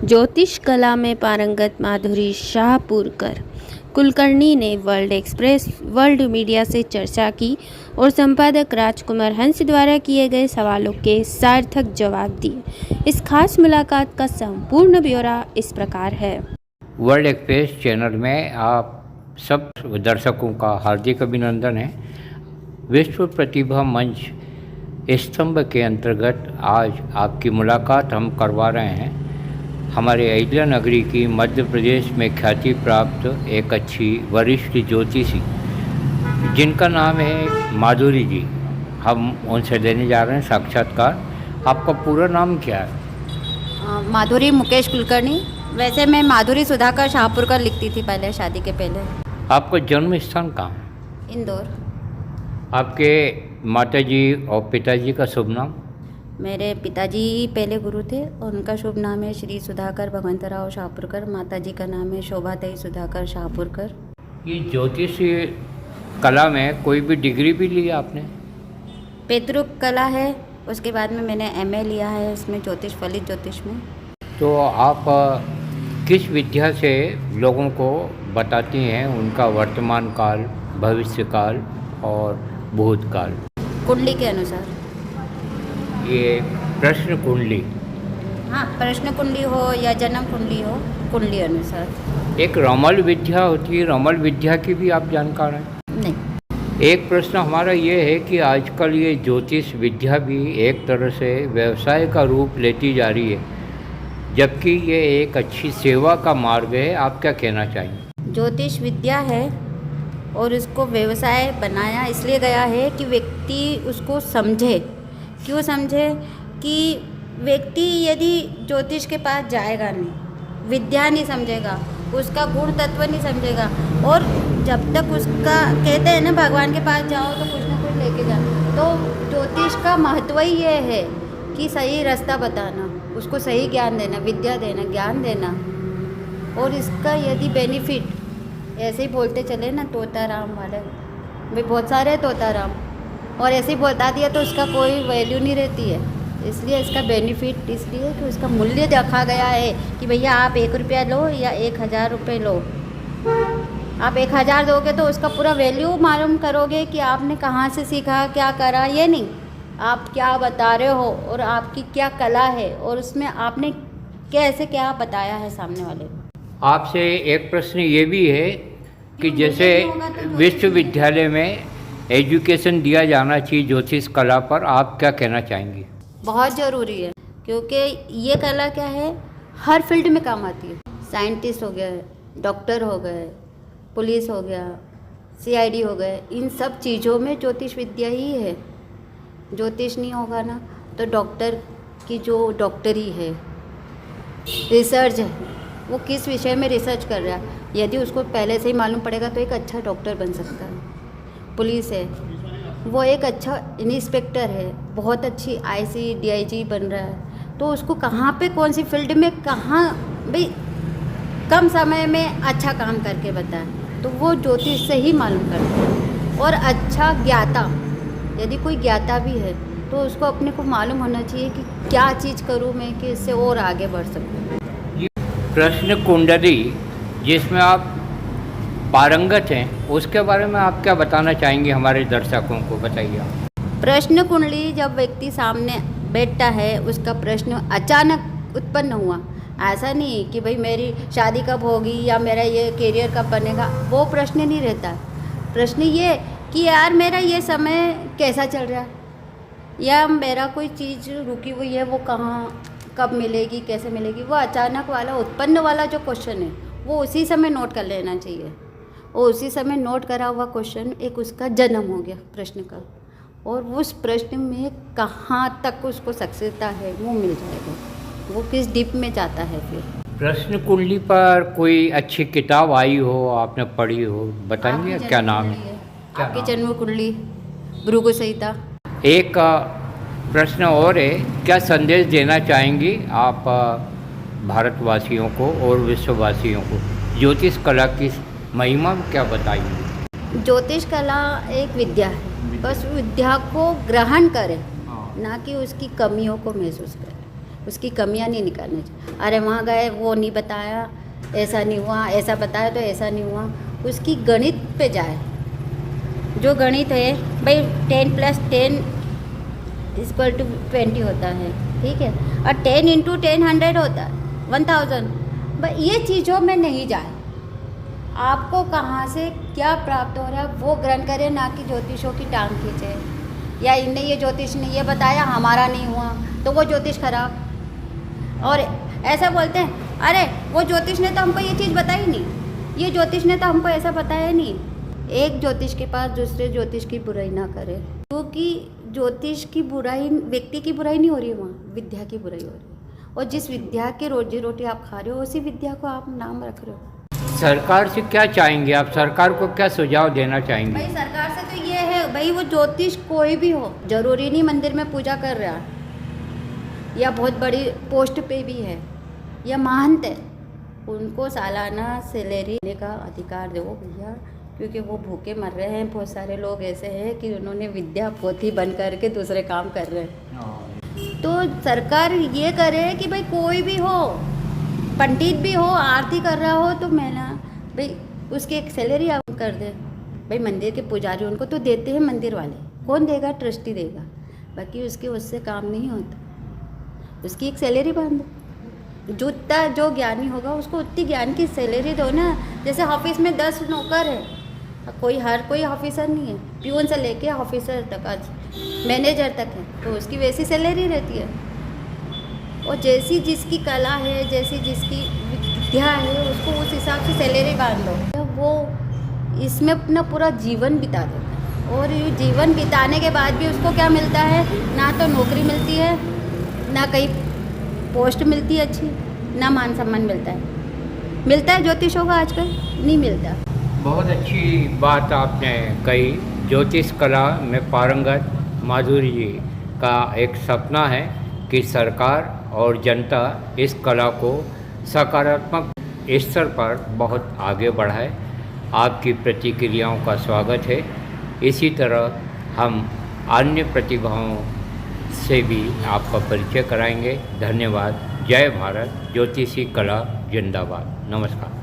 ज्योतिष कला में पारंगत माधुरी शाहपुरकर कुलकर्णी ने वर्ल्ड एक्सप्रेस वर्ल्ड मीडिया से चर्चा की और संपादक राजकुमार हंस द्वारा किए गए सवालों के सार्थक जवाब दिए। इस खास मुलाकात का संपूर्ण ब्यौरा इस प्रकार है। वर्ल्ड एक्सप्रेस चैनल में आप सब दर्शकों का हार्दिक अभिनंदन है। विश्व प्रतिभा मंच स्तंभ के अंतर्गत आज आपकी मुलाकात हम करवा रहे हैं। हमारे अहिल्या नगरी की मध्य प्रदेश में ख्याति प्राप्त एक अच्छी वरिष्ठ ज्योतिषी जिनका नाम है माधुरी जी, हम उनसे देने जा रहे हैं साक्षात्कार। आपका पूरा नाम क्या है? माधुरी मुकेश कुलकर्णी। वैसे मैं माधुरी सुधाकर शाहपुरकर लिखती थी पहले, शादी के पहले। आपका जन्म स्थान कहाँ? इंदौर। आपके माताजी और पिताजी का शुभ नाम? मेरे पिताजी पहले गुरु थे और उनका शुभ नाम है श्री सुधाकर भगवंतराव शाहपुरकर। माताजी का नाम है शोभाताई सुधाकर शाहपुरकर। ये ज्योतिषी कला में कोई भी डिग्री भी ली आपने? पैतृक कला है, उसके बाद में मैंने एमए लिया है इसमें, ज्योतिष फलित ज्योतिष में। तो आप किस विद्या से लोगों को बताती हैं उनका वर्तमान काल, भविष्य काल और भूतकाल? कुंडली के अनुसार। ये प्रश्न कुंडली? हाँ, प्रश्न कुंडली हो या जन्म कुंडली हो, कुंडली अनुसार। एक रमल विद्या होती है, रमल विद्या की भी आप जानकार हैं? नहीं। एक प्रश्न हमारा ये है कि आजकल ये ज्योतिष विद्या भी एक तरह से व्यवसाय का रूप लेती जा रही है, जबकि ये एक अच्छी सेवा का मार्ग है। आप क्या कहना चाहेंगे? ज्योतिष विद्या है और इसको व्यवसाय बनाया इसलिए गया है कि व्यक्ति उसको समझे। क्यों समझे? कि व्यक्ति यदि ज्योतिष के पास जाएगा नहीं, विद्या नहीं समझेगा, उसका गुण तत्व नहीं समझेगा, और जब तक उसका, कहते हैं ना भगवान के पास जाओ तो कुछ ना कुछ लेके जाओ, तो ज्योतिष का महत्व ही ये है कि सही रास्ता बताना, उसको सही ज्ञान देना, विद्या देना, ज्ञान देना। और इसका यदि बेनिफिट ऐसे ही बोलते चले ना, तोता राम वाले वे बहुत सारे तोता राम, और ऐसे ही बता दिया तो उसका कोई वैल्यू नहीं रहती है। इसलिए इसका बेनिफिट इसलिए कि उसका मूल्य देखा गया है कि भैया आप 1 रुपया लो या 1000 रुपये लो, आप 1000 दोगे तो उसका पूरा वैल्यू मालूम करोगे कि आपने कहाँ से सीखा, क्या करा। ये नहीं आप क्या बता रहे हो और आपकी क्या कला है और उसमें आपने कैसे क्या बताया है सामने वाले को। आपसे एक प्रश्न ये भी है कि जैसे विश्वविद्यालय में एजुकेशन दिया जाना चाहिए ज्योतिष कला पर, आप क्या कहना चाहेंगी? बहुत ज़रूरी है, क्योंकि ये कला क्या है, हर फील्ड में काम आती है। साइंटिस्ट हो गए, डॉक्टर हो गए, पुलिस हो गया, सीआईडी हो गए, इन सब चीज़ों में ज्योतिष विद्या ही है। ज्योतिष नहीं होगा ना तो डॉक्टर की जो डॉक्टरी है, रिसर्च है, वो किस विषय में रिसर्च कर रहा है, यदि उसको पहले से ही मालूम पड़ेगा तो एक अच्छा डॉक्टर बन सकता है। पुलिस है, वो एक अच्छा इंस्पेक्टर है, बहुत अच्छी आईसी डीआईजी बन रहा है, तो उसको कहाँ पे कौन सी फील्ड में कहाँ भाई कम समय में अच्छा काम करके बताए, तो वो ज्योतिष से ही मालूम करता है। और अच्छा ज्ञाता, यदि कोई ज्ञाता भी है तो उसको अपने को मालूम होना चाहिए कि क्या चीज़ करूँ मैं कि इससे और आगे बढ़ सकूँ। प्रश्न कुंडली जिसमें आप पारंगत हैं, उसके बारे में आप क्या बताना चाहेंगे हमारे दर्शकों को? बताइए आप। प्रश्न कुंडली, जब व्यक्ति सामने बैठता है, उसका प्रश्न अचानक उत्पन्न हुआ, ऐसा नहीं कि भाई मेरी शादी कब होगी या मेरा ये करियर कब बनेगा, वो प्रश्न नहीं रहता। प्रश्न ये कि यार मेरा ये समय कैसा चल रहा है, या मेरा कोई चीज़ रुकी हुई है वो कहाँ कब मिलेगी, कैसे मिलेगी, वो अचानक वाला उत्पन्न वाला जो क्वेश्चन है वो उसी समय नोट कर लेना चाहिए। और उसी समय नोट करा हुआ क्वेश्चन एक उसका जन्म हो गया प्रश्न का, और उस प्रश्न में कहाँ तक उसको सक्सेसता है वो मिल जाएगा, वो किस डीप में जाता है। फिर प्रश्न कुंडली पर कोई अच्छी किताब आई हो, आपने पढ़ी हो, बताएंगे क्या नाम है? आपकी जन्म कुंडली, भृगु संहिता। एक प्रश्न और है, क्या संदेश देना चाहेंगी आप भारतवासियों को और विश्ववासियों को? ज्योतिष कला की महिमा क्या बताइए? ज्योतिष कला एक विद्या है, बस विद्या को ग्रहण करें, ना कि उसकी कमियों को महसूस करें। उसकी कमियां नहीं निकालनी चाहिए। अरे वहाँ गए, वो नहीं बताया, ऐसा नहीं हुआ, ऐसा बताया तो ऐसा नहीं हुआ। उसकी गणित पे जाए, जो गणित है भाई 10 + 10 = 20 होता है, ठीक है, और 10 × 10 100 होता है, 1000। भाई ये चीज़ों में नहीं जाए। आपको कहाँ से क्या प्राप्त हो रहा है वो ग्रहण करें, ना कि ज्योतिषों की टांग खींचे, या इनने ये ज्योतिष ने ये बताया हमारा नहीं हुआ तो वो ज्योतिष खराब। और ऐसा बोलते हैं, अरे वो ज्योतिष ने तो हमको ये चीज़ बताई नहीं, ये ज्योतिष ने तो हमको ऐसा बताया नहीं। एक ज्योतिष के पास दूसरे ज्योतिष की बुराई ना करे, क्योंकि ज्योतिष की बुराई, व्यक्ति की बुराई नहीं हो रही है, वहाँ विद्या की बुराई हो रही है। और जिस विद्या की रोजी रोटी आप खा रहे हो, उसी विद्या को आप नाम रख रहे हो। सरकार से क्या चाहेंगे आप? सरकार को क्या सुझाव देना चाहेंगे? भाई सरकार से तो ये है, भाई वो ज्योतिष कोई भी हो, जरूरी नहीं मंदिर में पूजा कर रहा है या बहुत बड़ी पोस्ट पे भी है या महंत है, उनको सालाना सैलरी देने का अधिकार दो भैया, क्योंकि वो भूखे मर रहे हैं। बहुत सारे लोग ऐसे हैं कि उन्होंने विद्या पोथी बन करके दूसरे काम कर रहे हैं। तो सरकार ये करे कि भाई कोई भी हो, पंडित भी हो, आरती कर रहा हो, तो मैं ना भाई उसकी एक सैलरी आप कर दे। भाई मंदिर के पुजारी उनको तो देते हैं मंदिर वाले, कौन देगा? ट्रस्टी देगा, बाकी उसके उससे काम नहीं होता। उसकी एक सैलरी बांध दो, जितना जो ज्ञानी होगा उसको उतनी ज्ञान की सैलरी दो ना। जैसे ऑफिस में 10 नौकर है, हर कोई ऑफिसर नहीं है, प्यून से लेके ऑफिसर तक, आज मैनेजर तक है, तो उसकी वैसी सैलरी रहती है। और जैसी जिसकी कला है, जैसी जिसकी विद्या है, उसको उस हिसाब से सैलरी बांध दो। वो इसमें अपना पूरा जीवन बिता देता है, और ये जीवन बिताने के बाद भी उसको क्या मिलता है? ना तो नौकरी मिलती है, ना कहीं पोस्ट मिलती है अच्छी, ना मान सम्मान मिलता है। मिलता है ज्योतिषों का आजकल? नहीं मिलता। बहुत अच्छी बात आपने कही। ज्योतिष कला में पारंगत माधुरी जी का एक सपना है कि सरकार और जनता इस कला को सकारात्मक स्तर पर बहुत आगे बढ़ाए। आपकी प्रतिक्रियाओं का स्वागत है। इसी तरह हम अन्य प्रतिभाओं से भी आपका परिचय कराएंगे। धन्यवाद। जय भारत। ज्योतिषी कला जिंदाबाद। नमस्कार।